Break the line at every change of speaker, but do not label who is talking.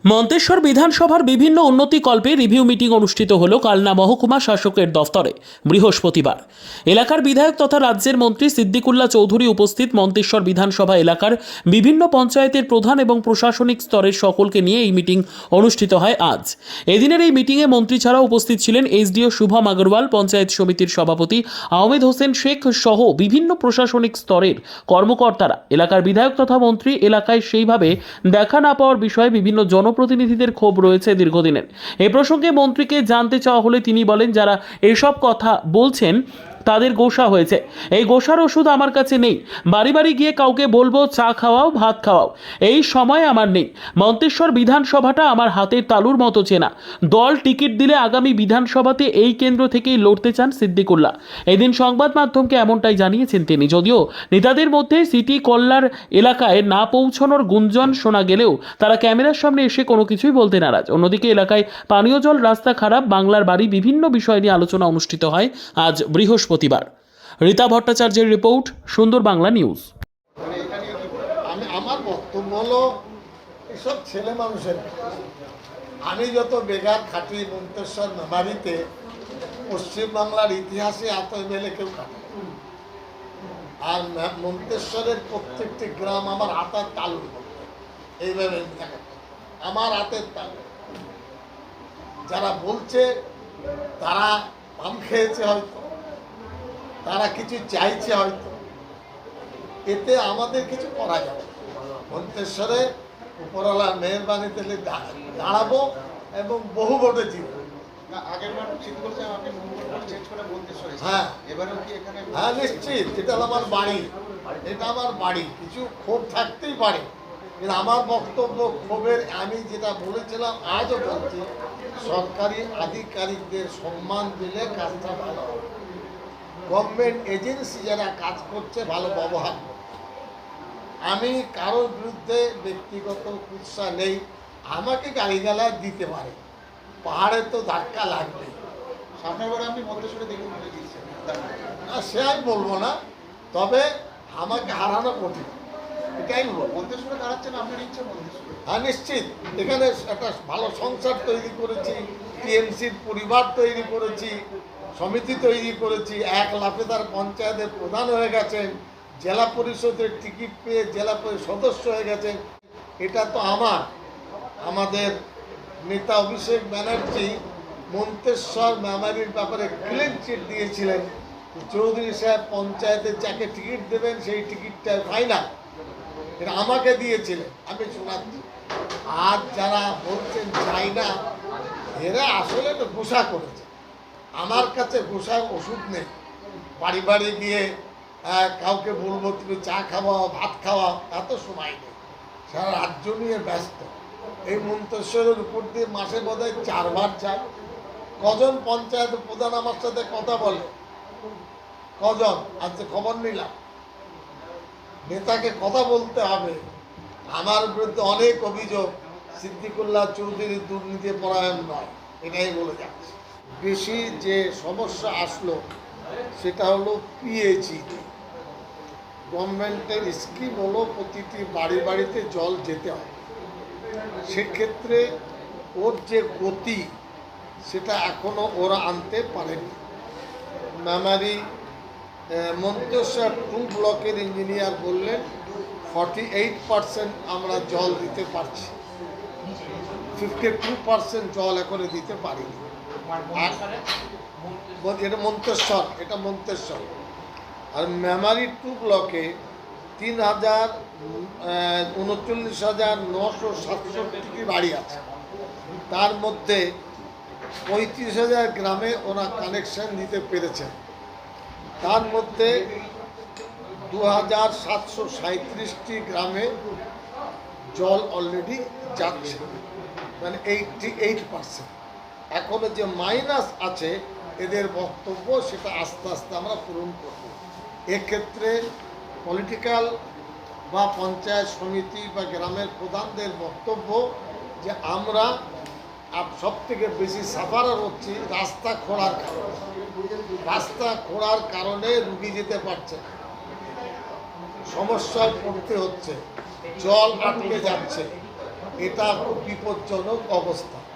মন্তেশ্বর বিধানসভার বিভিন্ন উন্নতিকল্পে review meeting অনুষ্ঠিত হল কালনা মহকুমা শাসকের দফতরে বৃহস্পতিবার। এলাকার বিধায়ক তথা রাজ্যের মন্ত্রী সিদ্দিকুল্লাহ চৌধুরী উপস্থিত। মন্তেশ্বর বিধানসভা এলাকার বিভিন্ন পঞ্চায়েতের প্রধান এবং প্রশাসনিক স্তরের সকলকে নিয়ে এই মিটিং অনুষ্ঠিত হয় আজ। এদিনের এই মিটিংয়ে মন্ত্রী ছাড়াও উপস্থিত ছিলেন এসডিও শুভম আগরওয়াল, পঞ্চায়েত সমিতির সভাপতি আহমেদ হোসেন শেখ সহ বিভিন্ন প্রশাসনিক স্তরের কর্মকর্তারা। এলাকার বিধায়ক তথা মন্ত্রী এলাকায় সেইভাবে দেখা না পাওয়ার বিষয়ে বিভিন্ন জনপ্রতিনিধিদের ক্ষোভ রয়েছে দীর্ঘদিনের। এ প্রসঙ্গে মন্ত্রীকে জানতে চাওয়া হলে তিনি বলেন, যারা এসব কথা বলছেন তাদের গোসা হয়েছে। এই গোসার ওষুধ আমার কাছে নেই। বাড়ি বাড়ি গিয়ে কাউকে বলবো চা খাওয়াও, ভাত খাওয়াও, এই সময় আমার নেই। মন্তেশ্বর বিধানসভাটা আমার হাতের তালুর মতো চেনা। দল টিকিট দিলে আগামী বিধানসভাতে এই কেন্দ্র থেকেই লড়তে চান সিদ্দিকুল্লাহ। এদিন সংবাদ মাধ্যমকে এমনটাই জানিয়েছেন তিনি। যদিও নেতাদের মধ্যে সিটি কল্যাণ এলাকায় না পৌঁছানোর গুঞ্জন শোনা গেলেও তারা ক্যামেরার সামনে এসে কোনো কিছুই বলতে নারাজ। অন্যদিকে এলাকায় পানীয় জল, রাস্তা খারাপ, বাংলার বাড়ি, বিভিন্ন বিষয় নিয়ে আলোচনা অনুষ্ঠিত হয় আজ বৃহস্পতিবার। রীতা ভট্টাচার্যের রিপোর্ট, সুন্দর বাংলা নিউজ।
আমার বক্তব্য হলো, এসব ছেলে মানুষের, আমি যত বেগার খাটি মন্তেশ্বর মেমারিতে, পশ্চিমবাংলার ইতিহাসে এত এমএলএ কেউ কাটে। আর মন্তেশ্বরের প্রত্যেকটি গ্রাম আমার হাতের তালুর মতো, এইভাবে আমার হাতের তালু। যারা বলছে তারা পান খেয়েছে, হয়তো তারা কিছু চাইছে, হয়তো এতে আমাদের কিছু করা যাবে। মন্তেশ্বরে উপরওয়ালার মেহরবানিতে দাঁড়াবো এবং বহু ভোটে জিতবো। হ্যাঁ, নিশ্চিত। এটা আমার বাড়ি, এটা আমার বাড়ি। কিছু ক্ষোভ থাকতেই পারে, কিন্তু আমার বক্তব্য ক্ষোভের, আমি যেটা বলেছিলাম আজও বলছি, সরকারি আধিকারিকদের সম্মান দিলে কাজটা ভালো হবে। গভর্নমেন্ট এজেন্সি যারা কাজ করছে ভালো ব্যবহার করবে। আমি কারোর বিরুদ্ধে ব্যক্তিগত কুৎসা নেই। আমাকে গালিগালাজ দিতে পারে, পাহাড়ে তো ধাক্কা লাগবে। সামনের বারে আপনি মন্তেশ্বরে দেখে না, সে আমি বলবো না, তবে আমাকে হারানো কঠিন, এটাই বলবো। মন্তেশ্বরে দাঁড়াচ্ছেন, আপনার ইচ্ছে মন্তেশ্বরে? হ্যাঁ, নিশ্চিত। এখানে একটা ভালো সংসার তৈরি করেছি, টিএমসির পরিবার তৈরি করেছি, সমিতি তৈরি করেছি। 1 লাফে তার পঞ্চায়েতের প্রধান হয়ে গেছেন, জেলা পরিষদের টিকিট পেয়ে জেলা সদস্য হয়ে গেছেন। এটা তো আমাদের নেতা অভিষেক ব্যানার্জি মন্তেশ্বর মেমারির ব্যাপারে ক্লিন চিট দিয়েছিলেন। চৌধুরী সাহেব পঞ্চায়েতের যাকে টিকিট দেবেন সেই টিকিটটা ফাইনাল, এটা আমাকে দিয়েছিলেন। আমি শোনাচ্ছি। আজ যারা বলছেন চাই না, এরা আসলে তো গোসা করেছে। আমার কাছে গোসার ওষুধ নেই। বাড়ি বাড়ি গিয়ে কাউকে বলবো তুমি চা খাওয়াও, ভাত খাওয়াও, এত সময় নেই। সারা রাজ্য নিয়ে ব্যস্ত। এই মন্তেশ্বরের উপর দিয়ে মাসে বোধহয় 4 বার যায়। কজন পঞ্চায়েত প্রধান আমার সাথে কথা বলে? কজন? আজকে খবর নিলাম। নেতাকে কথা বলতে হবে। আমার বিরুদ্ধে অনেক অভিযোগ, সিদ্দিকুল্লাহ চৌধুরী দুর্নীতি পরায়ণ নয়, এটাই বলে যাচ্ছে। বেশি যে সমস্যা আসলো সেটা হলো পিএইচই। গভর্নমেন্টের স্কিম হলো প্রতিটি বাড়ি বাড়িতে জল যেতে হবে। সেক্ষেত্রে ওর যে গতি, সেটা এখনও ওরা আনতে পারেনি। মেমারি মন্তেশ্বর 2 ব্লকের ইঞ্জিনিয়ার বললেন 48% আমরা জল দিতে পারছি, 52% জল এখনো দিতে পারিনি। এটা মন্তেশ্বর। আর মেমারি 2 ব্লকে 39,967টি বাড়ি আছে। তার মধ্যে 35,000 গ্রামে ওরা কানেকশন দিতে পেরেছেন। তার মধ্যে 2,737টি গ্রামে জল অলরেডি যাচ্ছে, মানে 88%। এখনো যে মাইনাস আছে এদের বক্তব্য, সেটা আস্তে আস্তে আমরা পূরণ করব। এক্ষেত্রে পলিটিক্যাল বা পঞ্চায়েত সমিতি বা গ্রামের প্রধানদের বক্তব্য যে আমরা সবথেকে বেশি সাফারার হচ্ছি রাস্তা খোঁড়ার কারণে। রাস্তা খোঁড়ার কারণে রুগী যেতে পারছে না, সমস্যায় পড়তে হচ্ছে, জল আটকে যাচ্ছে। এটা খুব বিপজ্জনক অবস্থা।